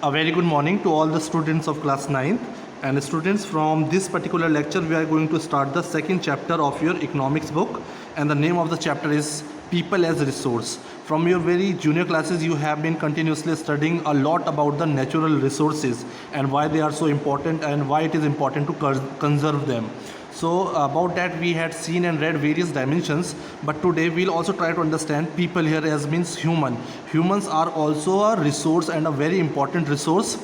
A very good morning to all the students of class 9th. And students, from this particular lecture we are going to start the second chapter of your economics book, and the name of the chapter is People as Resource. From your very junior classes you have been continuously studying a lot about the natural resources and why they are so important and why it is important to conserve them. So about that we had seen and read various dimensions, but today we'll also try to understand people here as means human. Humans are also a resource and a very important resource,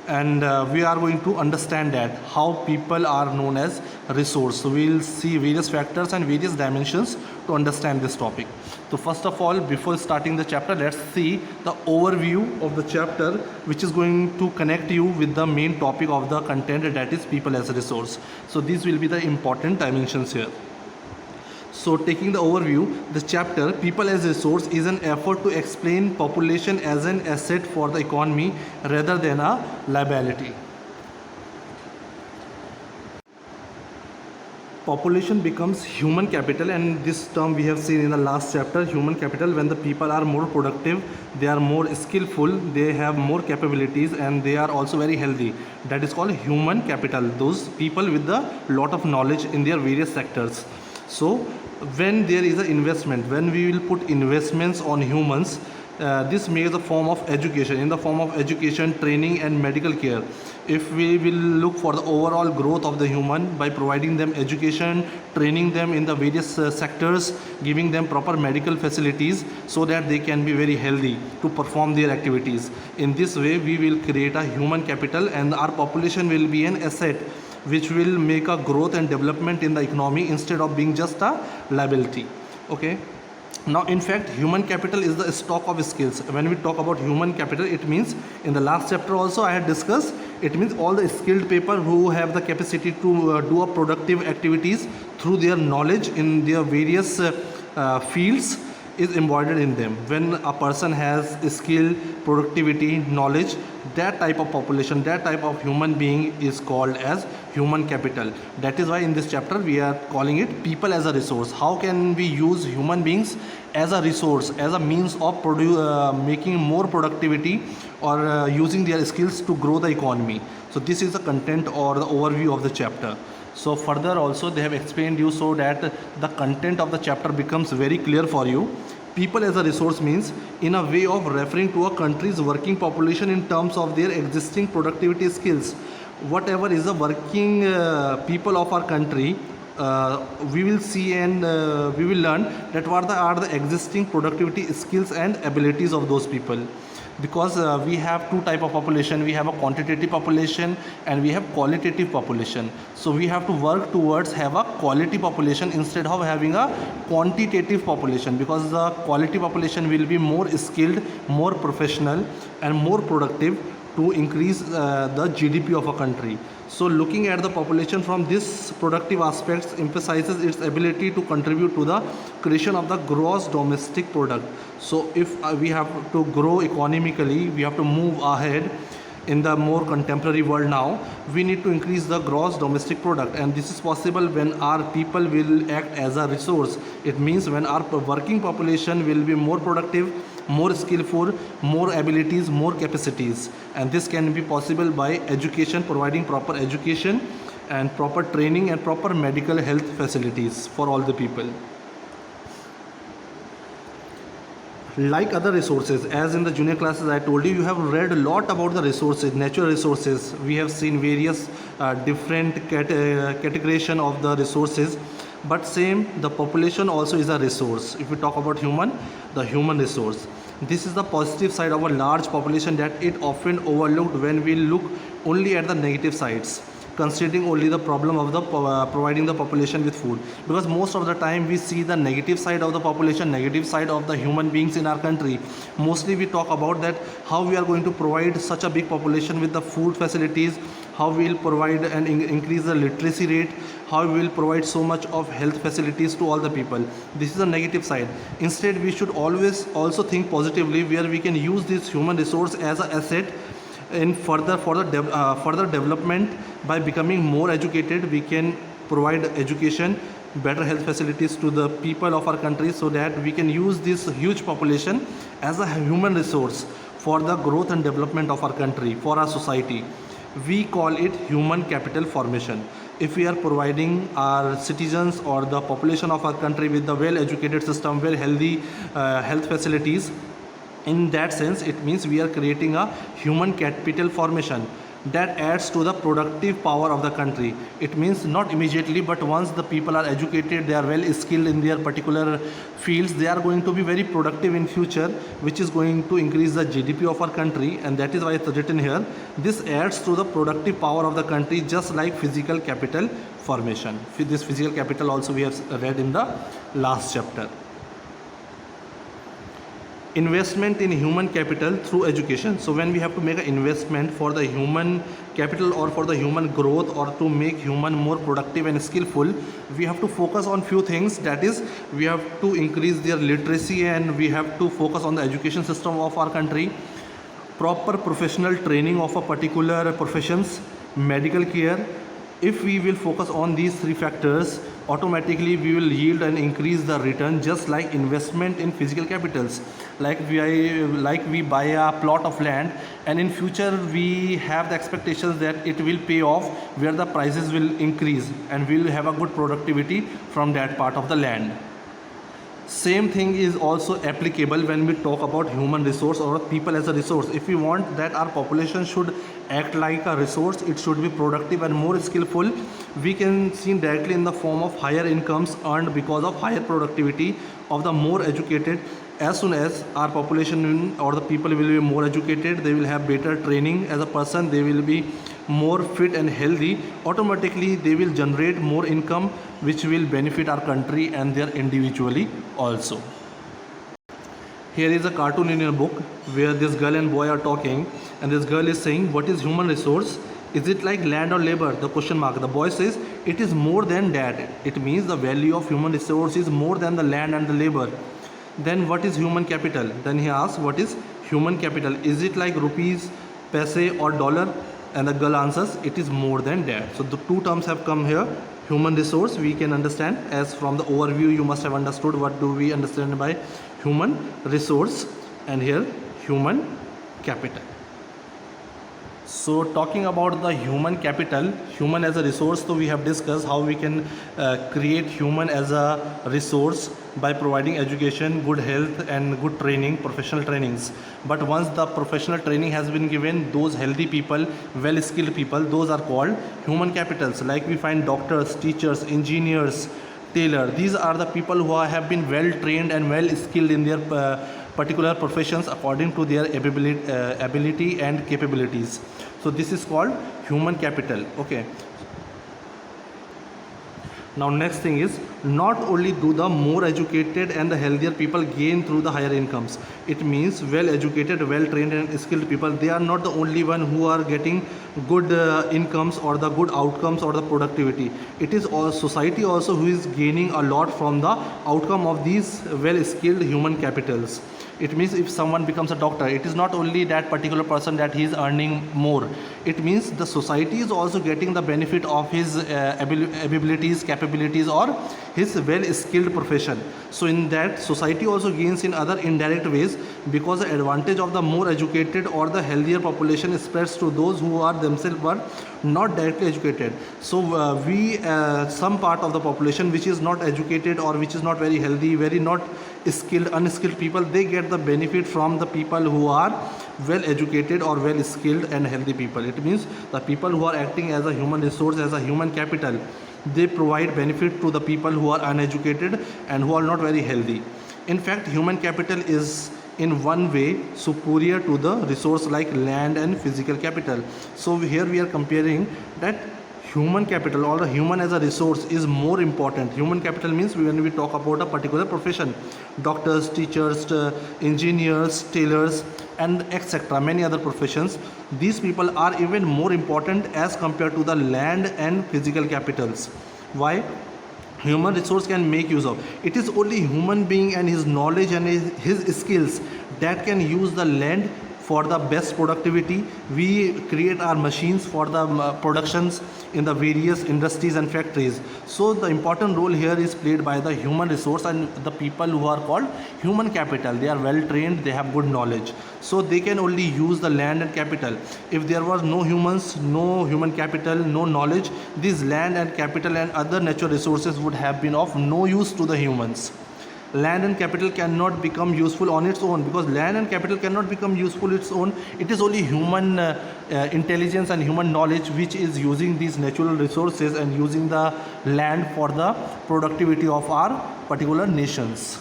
and we are going to understand that how people are known as resource. So we'll see various factors and various dimensions to understand this topic. So first of all, before starting the chapter, let's see the overview of the chapter, which is going to connect you with the main topic of the content, that is people as a resource. So these will be the important dimensions here. So taking the overview, the chapter People as Resource is an effort to explain population as an asset for the economy rather than a liability. Population becomes human capital, and this term we have seen in the last chapter, human capital. When the people are more productive, they are more skillful, they have more capabilities, and they are also very healthy. That is called human capital, those people with a lot of knowledge in their various sectors. So when there is an investment, when we will put investments on humans, this makes a form of education, in the form of education, training and medical care. If we will look for the overall growth of the human by providing them education, training them in the various sectors, giving them proper medical facilities so that they can be very healthy to perform their activities. In this way we will create a human capital, and our population will be an asset which will make a growth and development in the economy instead of being just a liability. Okay. Now in fact human capital is the stock of skills. When we talk about human capital, it means, in the last chapter also I had discussed, it means all the skilled people who have the capacity to do a productive activities through their knowledge in their various fields is embodied in them. When a person has skill, productivity, knowledge, that type of population, that type of human being is called as human capital. That is why in this chapter we are calling it people as a resource. How can we use human beings as a resource, as a means of making more productivity or using their skills to grow the economy. So this is the content or the overview of the chapter. So further also they have explained you so that the content of the chapter becomes very clear for you. People as a resource means in a way of referring to a country's working population in terms of their existing productivity skills. Whatever is the working people of our country, we will see and we will learn that what are the existing productivity skills and abilities of those people. Because we have two type of population, we have a quantitative population and we have qualitative population. So we have to work towards have a quality population instead of having a quantitative population, because the quality population will be more skilled, more professional and more productive to increase the GDP of a country. So looking at the population from this productive aspects emphasizes its ability to contribute to the creation of the gross domestic product. So if we have to grow economically, we have to move ahead in the more contemporary world now, we need to increase the gross domestic product, and this is possible when our people will act as a resource. It means when our working population will be more productive, more skillful, more abilities, more capacities, and this can be possible by education, providing proper education and proper training and proper medical health facilities for all the people. Like other resources, as in the junior classes I told you, you have read a lot about the resources, natural resources. We have seen various different categorization of the resources, but same, the population also is a resource. If we talk about human, the human resource, this is the positive side of a large population that it often overlooked when we look only at the negative sides, considering only the problem of the providing the population with food. Because most of the time we see the negative side of the population, negative side of the human beings in our country. Mostly we talk about that how we are going to provide such a big population with the food facilities, how we will provide and increase the literacy rate, how we will provide so much of health facilities to all the people. This is a negative side. Instead we should always also think positively, where we can use this human resource as an asset in further development. By becoming more educated, we can provide education, better health facilities to the people of our country, so that we can use this huge population as a human resource for the growth and development of our country, for our society. We call it human capital formation. If we are providing our citizens or the population of our country with the well educated system, well healthy health facilities, in that sense it means we are creating a human capital formation that adds to the productive power of the country. It means not immediately, but once the people are educated, they are well skilled in their particular fields, they are going to be very productive in future, which is going to increase the GDP of our country. And that is why it's written here, this adds to the productive power of the country, just like physical capital formation. This physical capital also we have read in the last chapter. Investment in human capital through education. So when we have to make an investment for the human capital or for the human growth or to make human more productive and skillful, we have to focus on few things. That is, we have to increase their literacy and we have to focus on the education system of our country, proper professional training of a particular professions, medical care. If we will focus on these three factors, automatically we will yield and increase the return, just like investment in physical capitals. Like we buy a plot of land, and in future we have the expectations that it will pay off, where the prices will increase and we will have a good productivity from that part of the land. Same thing is also applicable when we talk about human resource or people as a resource. If we want that our population should act like a resource, it should be productive and more skillful, we can see directly in the form of higher incomes earned because of higher productivity of the more educated. As soon as our population or the people will be more educated, they will have better training as a person, they will be more fit and healthy, automatically they will generate more income, which will benefit our country and their individually also. Here is a cartoon in a book where this girl and boy are talking, and this girl is saying, what is human resource? Is it like land or labor? The question mark. The boy says, it is more than that. It means the value of human resource is more than the land and the labor. Then what is human capital? Then he asks, what is human capital? Is it like rupees, paise or dollar? And the girl answers, it is more than that. So the two terms have come here. Human resource we can understand as from the overview you must have understood what do we understand by human resource, and here human capital. So talking about the human capital, human as a resource, so we have discussed how we can create human as a resource by providing education, good health and good training, professional trainings. But once the professional training has been given, those healthy people, well skilled people, those are called human capitals. Like we find doctors, teachers, engineers, tailor, these are the people who have been well trained and well skilled in their particular professions according to their ability and capabilities. So this is called human capital. Okay. Now next thing is, not only do the more educated and the healthier people gain through the higher incomes, it means well educated, well trained and skilled people, they are not the only one who are getting good incomes or the good outcomes or the productivity. It is all society also who is gaining a lot from the outcome of these well skilled human capitals. It means if someone becomes a doctor, it is not only that particular person that he is earning more. It means the society is also getting the benefit of his abilities, capabilities or his well skilled profession. So in that, society also gains in other indirect ways, because the advantage of the more educated or the healthier population spreads to those who are themselves were not directly educated. So some part of the population which is not educated or which is not very healthy, very not skilled, unskilled people, they get the benefit from the people who are well educated or well skilled and healthy people. It means the people who are acting as a human resource, as a human capital, they provide benefit to the people who are uneducated and who are not very healthy. In fact, human capital is in one way superior to the resource like land and physical capital. So here we are comparing that human capital or the human as a resource is more important. Human capital means when we talk about a particular profession, doctors, teachers, engineers, tailors and etc., many other professions, these people are even more important as compared to the land and physical capitals. Why? Human resource can make use of. It is only human being and his knowledge and his skills that can use the land for the best productivity. We create our machines for the productions in the various industries and factories. So the important role here is played by the human resource and the people who are called human capital. They are well trained, they have good knowledge, so they can only use the land and capital. If there was no humans, no human capital, no knowledge, this land and capital and other natural resources would have been of no use to the humans. Land and capital cannot become useful on its own, because land and capital cannot become useful its own. It is only human intelligence and human knowledge which is using these natural resources and using the land for the productivity of our particular nations.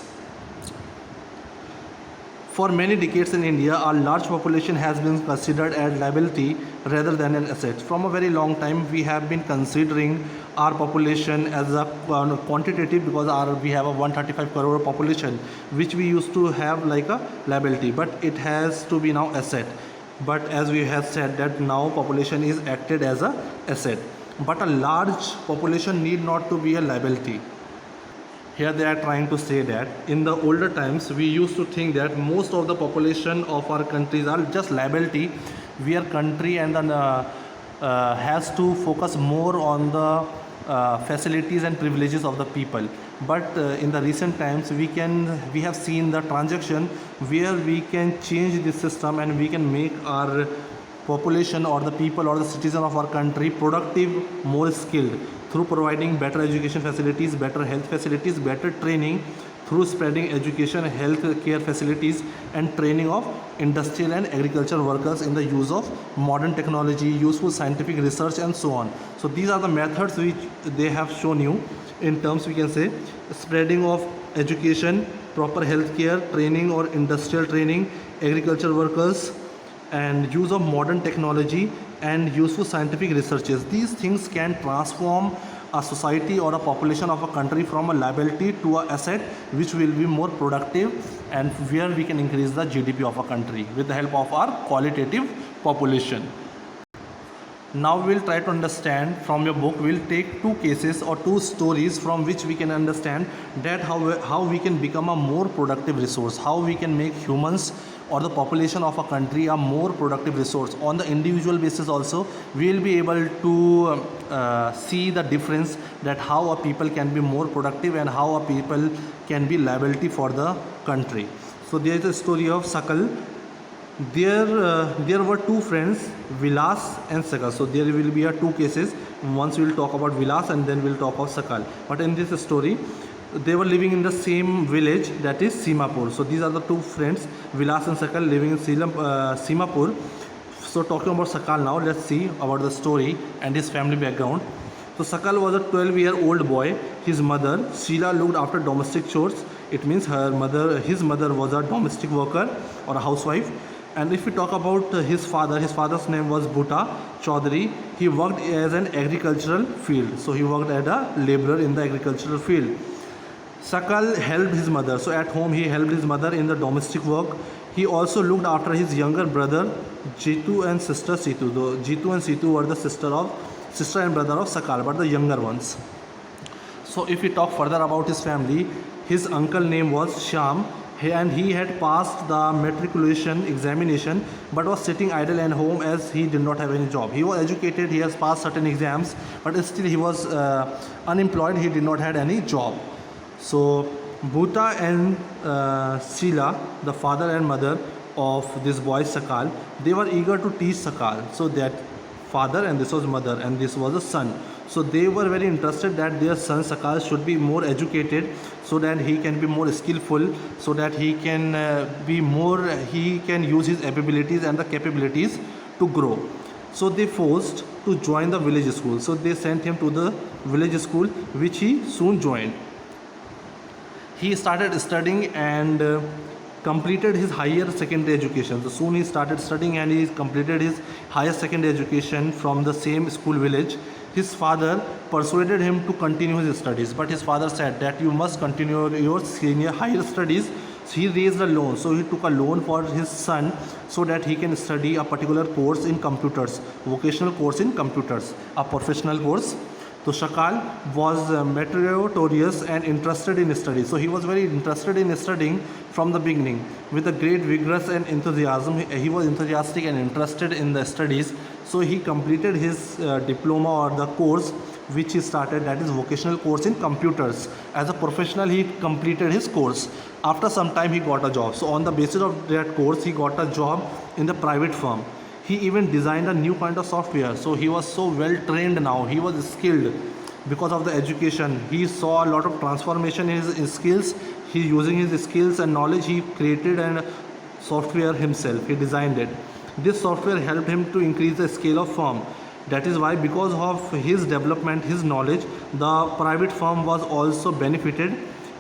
For many decades in India, our large population has been considered as liability rather than an asset. From a very long time, we have been considering our population as a quantitative, because we have a 135 crore population, which we used to have like a liability, but it has to be now asset. But as we have said that now population is acted as a asset. But a large population need not to be a liability. Here they are trying to say that in the older times we used to think that most of the population of our countries are just liability. We are country and then has to focus more on the facilities and privileges of the people. But in the recent times we have seen the transaction where we can change the system and we can make our population or the people or the citizen of our country productive, more skilled, through providing better education facilities, better health facilities, better training, through spreading education, health care facilities and training of industrial and agricultural workers in the use of modern technology, useful scientific research and so on. So these are the methods which they have shown you in terms, we can say, spreading of education, proper health care, training or industrial training, agricultural workers, and use of modern technology and useful scientific researches. These things can transform a society or a population of a country from a liability to an asset, which will be more productive and where we can increase the GDP of a country with the help of our qualitative population. Now we will try to understand from your book. We will take two cases or two stories from which we can understand that how we can become a more productive resource, how we can make humans or the population of a country a more productive resource. On the individual basis also, we will be able to see the difference, that how a people can be more productive and how a people can be liability for the country. So there is a story of Sakal. There were two friends, Vilas and Sakal. So there will be two cases. Once we will talk about Vilas and then we will talk of Sakal. But in this story, they were living in the same village, that is Simapur. So these are the two friends, Vilas and Sakal, living in Simapur. So talking about Sakal now, let's see about the story and his family background. So Sakal was a 12-year-old boy. His mother, Sheila, looked after domestic chores. It means his mother was a domestic worker or a housewife. And if we talk about his father's name was Bhuta Chaudhary. He worked as an agricultural field. So he worked as a laborer in the agricultural field. Sakal helped his mother. So at home he helped his mother in the domestic work. He also looked after his younger brother Jitu and sister Situ. Though Jitu and Situ were the sister and brother of Sakal, but the younger ones. So if we talk further about his family, his uncle name was Shyam, and he had passed the matriculation examination but was sitting idle at home as he did not have any job. He was educated, he has passed certain exams, but still he was unemployed, he did not have any job. So Bhuta and Sheila, the father and mother of this boy Sakal, they were eager to teach Sakal. So that father and this was mother and this was a son. So they were very interested that their son Sakal should be more educated so that he can be more skillful, so that he can he can use his abilities and the capabilities to grow. So they forced to join the village school. So they sent him to the village school, which he soon joined. He started studying and completed his higher secondary education. So soon he started studying and he completed his higher secondary education from the same school village. His father persuaded him to continue his studies, but his father said that you must continue your senior higher studies. So he raised a loan. So he took a loan for his son so that he can study a particular course in computers, vocational course in computers, a professional course. So Shakal was meritorious and interested in study. So he was very interested in studying from the beginning. With a great vigorous and enthusiasm, he was enthusiastic and interested in the studies. So he completed his diploma or the course which he started, that is vocational course in computers. As a professional, he completed his course. After some time, he got a job. So on the basis of that course, he got a job in the private firm. He even designed a new kind of software. So he was so well trained now. He was skilled because of the education. He saw a lot of transformation in his skills. He using his skills and knowledge, he created a software himself. He designed it. This software helped him to increase the scale of firm. That is why, because of his development, his knowledge, the private firm was also benefited,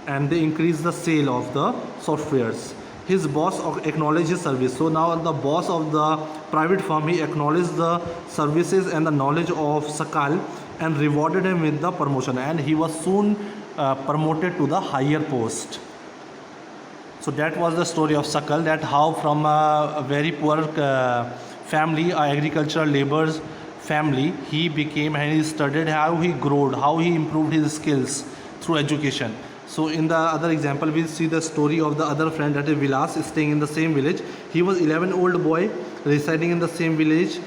and they increased the sale of the softwares. His boss acknowledged his service. So now the boss of the private firm, he acknowledged the services and the knowledge of Sakal and rewarded him with the promotion, and he was soon promoted to the higher post. So that was the story of Sakal, that how from a very poor family, agricultural laborers family, he became, and he studied how he grew, how he improved his skills through education. So in the other example, we see the story of the other friend, that is Vilas, staying in the same village. He was 11-year-old boy residing in the same village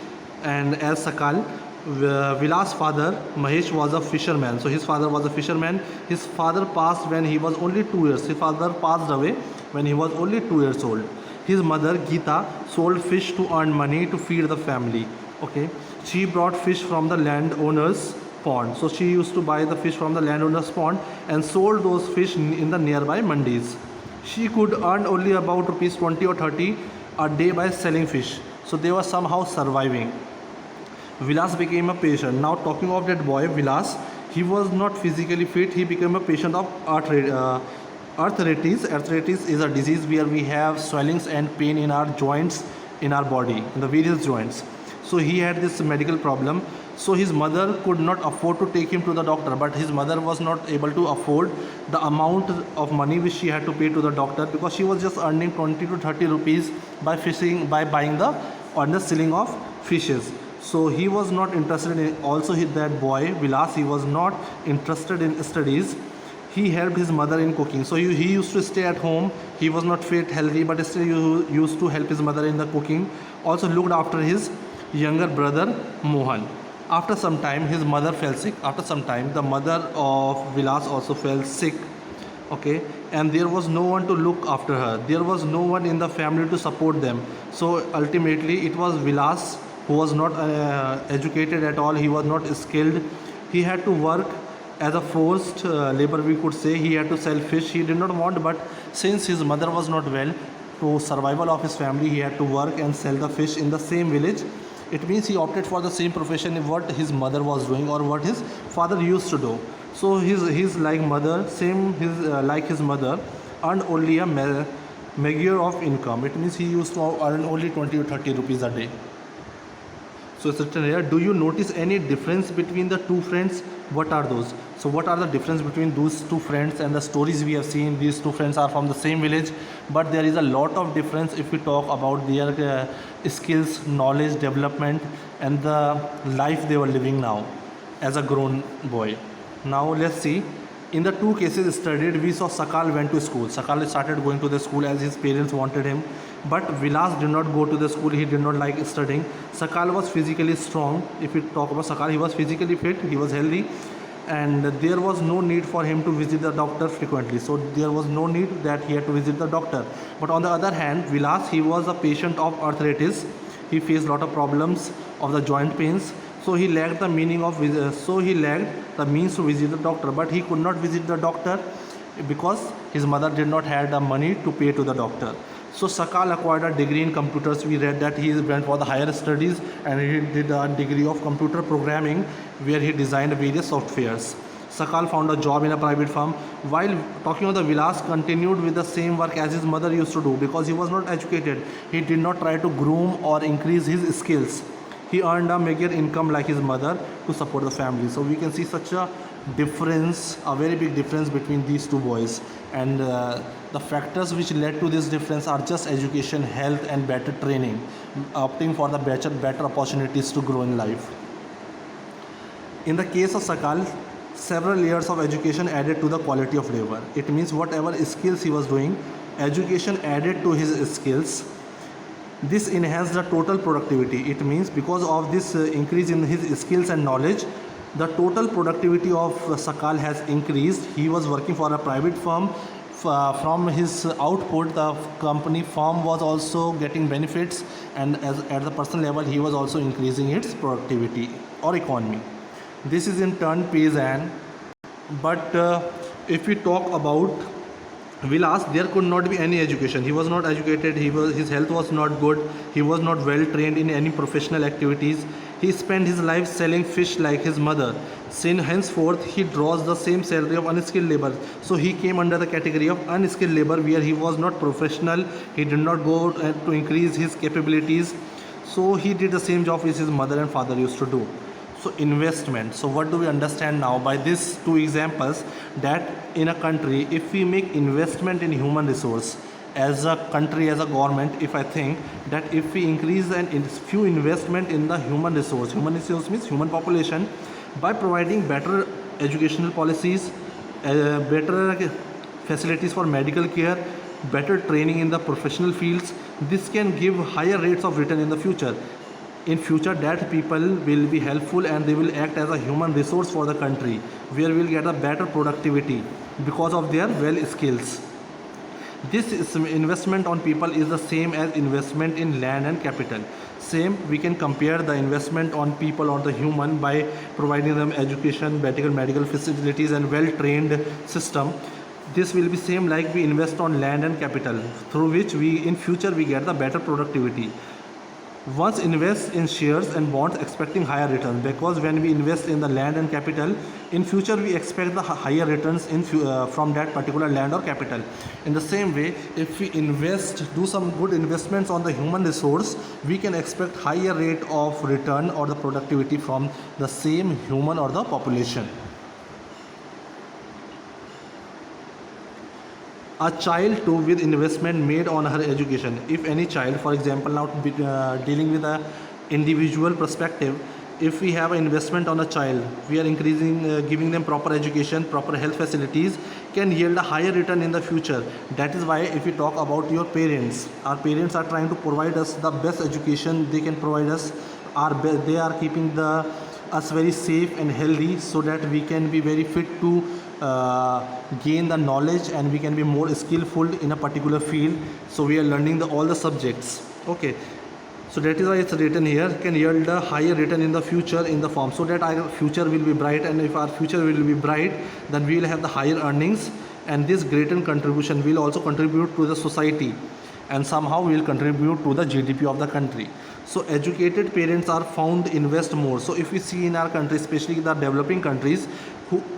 and as Sakal. Vilas' father Mahesh was a fisherman. So his father was a fisherman. His father passed when he was only 2 years. His father passed away when he was only 2 years old. His mother Geeta sold fish to earn money to feed the family. Okay, she brought fish from the landowner's pond. So she used to buy the fish from the landowner's pond and sold those fish in the nearby mandis. She could earn only about rupees 20 or 30 a day by selling fish. So they were somehow surviving. Vilas became a patient. Now talking of that boy Vilas, he was not physically fit. He became a patient of arthritis. Arthritis is a disease where we have swellings and pain in our joints, in our body, in the various joints. So he had this medical problem. So his mother could not afford to take him to the doctor, but his mother was not able to afford the amount of money which she had to pay to the doctor, because she was just earning 20 to 30 rupees by fishing, by buying the or the selling of fishes. So he was not interested in, also that boy Vilas, he was not interested in studies. He helped his mother in cooking. So he used to stay at home. He was not fit, healthy, but still he used to help his mother in the cooking. Also looked after his younger brother Mohan. After some time, his mother fell sick. After some time, the mother of Vilas also fell sick. Okay, and there was no one to look after her. There was no one in the family to support them. So ultimately, it was Vilas who was not educated at all. He was not skilled. He had to work as a forced labor, we could say. He had to sell fish. He did not want, but since his mother was not well, to survival of his family, he had to work and sell the fish in the same village. It means he opted for the same profession what his mother was doing or what his father used to do. So his like mother, same his like his mother, earned only a measure of income. It means he used to earn only 20 or 30 rupees a day. So it's written here, do you notice any difference between the two friends? What are those? So what are the difference between those two friends? And the stories we have seen, these two friends are from the same village, but there is a lot of difference if we talk about their skills, knowledge, development, and the life they were living now as a grown boy. Now let's see. In the two cases studied, we saw Sakal went to school. Sakal started going to the school as his parents wanted him. But Vilas did not go to the school. He did not like studying. Sakal was physically strong. If we talk about Sakal, he was physically fit. He was healthy. And there was no need for him to visit the doctor frequently. So there was no need that he had to visit the doctor. But on the other hand, Vilas, he was a patient of arthritis. He faced a lot of problems of the joint pains. So he lacked the means to visit the doctor, but he could not visit the doctor because his mother did not have the money to pay to the doctor. So Sakal acquired a degree in computers. We read that he went for the higher studies and he did a degree of computer programming where he designed various softwares. Sakal found a job in a private firm. While talking of the Vilas, continued with the same work as his mother used to do because he was not educated. He did not try to groom or increase his skills. He earned a meager income like his mother to support the family. So we can see such a difference, a very big difference between these two boys. And the factors which led to this difference are just education, health, and better training, opting for the better opportunities to grow in life. In the case of Sakal, several years of education added to the quality of labor. It means whatever skills he was doing, education added to his skills. This enhanced the total productivity. It means because of this increase in his skills and knowledge, the total productivity of Sakal has increased. He was working for a private firm. From his output, the company firm was also getting benefits, and at the personal level, he was also increasing its productivity or economy. This is in turn pays an. But if we talk about Vilas, there could not be any education. He was not educated. His health was not good. He was not well trained in any professional activities. He spent his life selling fish like his mother. Since henceforth he draws the same salary of unskilled labor. So he came under the category of unskilled labor, where he was not professional. He did not go to increase his capabilities. So he did the same job which his mother and father used to do. So investment. So what do we understand now by these two examples? That in a country, if we make investment in human resource, as a country, as a government, if I think that if we increase and few investment in the human resource means human population, by providing better educational policies, better facilities for medical care, better training in the professional fields, this can give higher rates of return in the future. In future, that people will be helpful and they will act as a human resource for the country, where we will get a better productivity because of their well skills. This investment on people is the same as investment in land and capital. Same, we can compare the investment on people or the human by providing them education, better medical facilities and well trained system. This will be same like we invest on land and capital, through which we in future we get the better productivity. Once invest in shares and bonds expecting higher returns, because when we invest in the land and capital, in future we expect the higher returns from that particular land or capital. In the same way, if we do some good investments on the human resource, we can expect higher rate of return or the productivity from the same human or the population. A child too with investment made on her education. If any child, for example, now dealing with a individual perspective, if we have an investment on a child, we are increasing, giving them proper education, proper health facilities, can yield a higher return in the future. That is why if we talk about your parents, our parents are trying to provide us the best education they can provide us. They are keeping us very safe and healthy, so that we can be very fit to gain the knowledge and we can be more skillful in a particular field. So we are learning all the subjects. Okay, so that is why it's written here, can yield a higher return in the future in the form, so that our future will be bright, and if our future will be bright, then we will have the higher earnings, and this greater contribution will also contribute to the society, and somehow we will contribute to the GDP of the country. So educated parents are found invest more. So if we see in our country, especially the developing countries,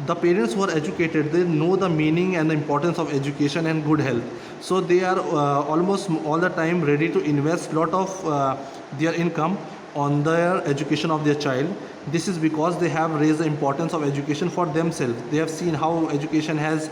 the parents who are educated, they know the meaning and the importance of education and good health. So they are almost all the time ready to invest lot of their income on their education of their child. This is because they have raised the importance of education for themselves. They have seen how education has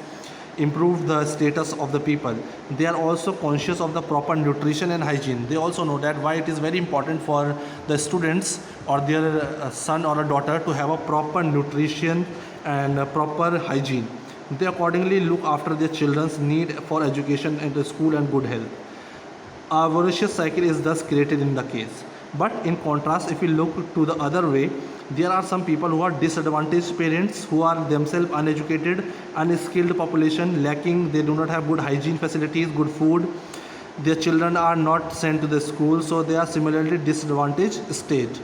improved the status of the people. They are also conscious of the proper nutrition and hygiene. They also know that why it is very important for the students or their son or a daughter to have a proper nutrition and a proper hygiene. They accordingly look after their children's need for education and the school and good health. A voracious cycle is thus created in the case. But in contrast, if we look to the other way, there are some people who are disadvantaged parents, who are themselves uneducated, unskilled population, lacking, they do not have good hygiene facilities, good food. Their children are not sent to the school, so they are similarly disadvantaged state.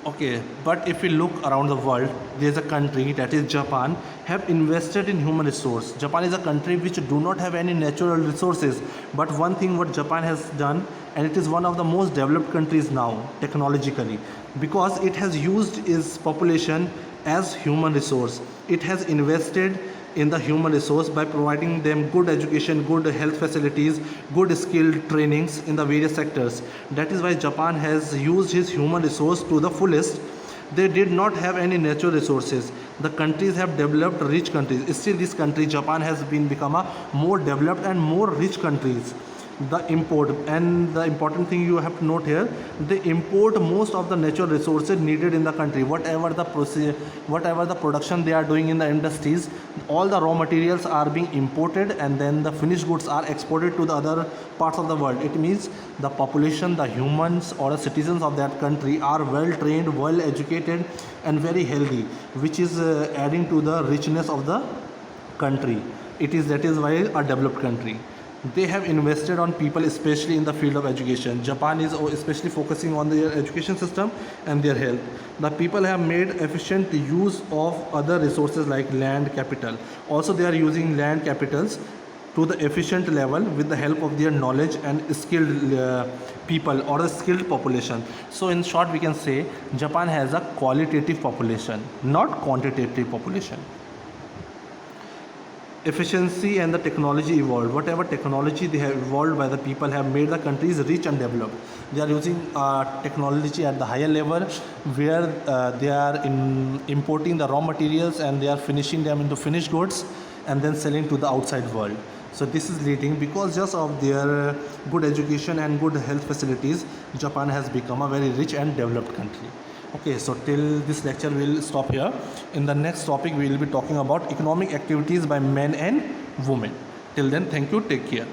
Okay, but if we look around the world, there is a country, that is Japan, have invested in human resource. Japan is a country which do not have any natural resources, but one thing what Japan has done, and it is one of the most developed countries now technologically, because it has used its population as human resource. It has invested in the human resource by providing them good education, good health facilities, good skilled trainings in the various sectors. That is why Japan has used his human resource to the fullest. They did not have any natural resources. The countries have developed rich countries. Still this country, Japan, has become a more developed and more rich countries. the import, and the important thing you have to note here, they import most of the natural resources needed in the country. Whatever the whatever the production they are doing in the industries, all the raw materials are being imported, and then the finished goods are exported to the other parts of the world. It means the population, the humans or the citizens of that country are well trained, well educated and very healthy, which is adding to the richness of the country. That is why a developed country. They have invested on people, especially in the field of education. Japan is especially focusing on their education system and their health. The people have made efficient use of other resources like land capital. Also they are using land capitals to the efficient level with the help of their knowledge and skilled people or a skilled population. So in short we can say Japan has a qualitative population, not quantitative population. Efficiency and the technology evolved. Whatever technology they have evolved by the people have made the countries rich and developed. They are using technology at the higher level, where they are importing the raw materials and they are finishing them into finished goods and then selling to the outside world. So this is leading, because just of their good education and good health facilities, Japan has become a very rich and developed country. Okay, so till this lecture we'll stop here. In the next topic we will be talking about economic activities by men and women. Till then, thank you, take care.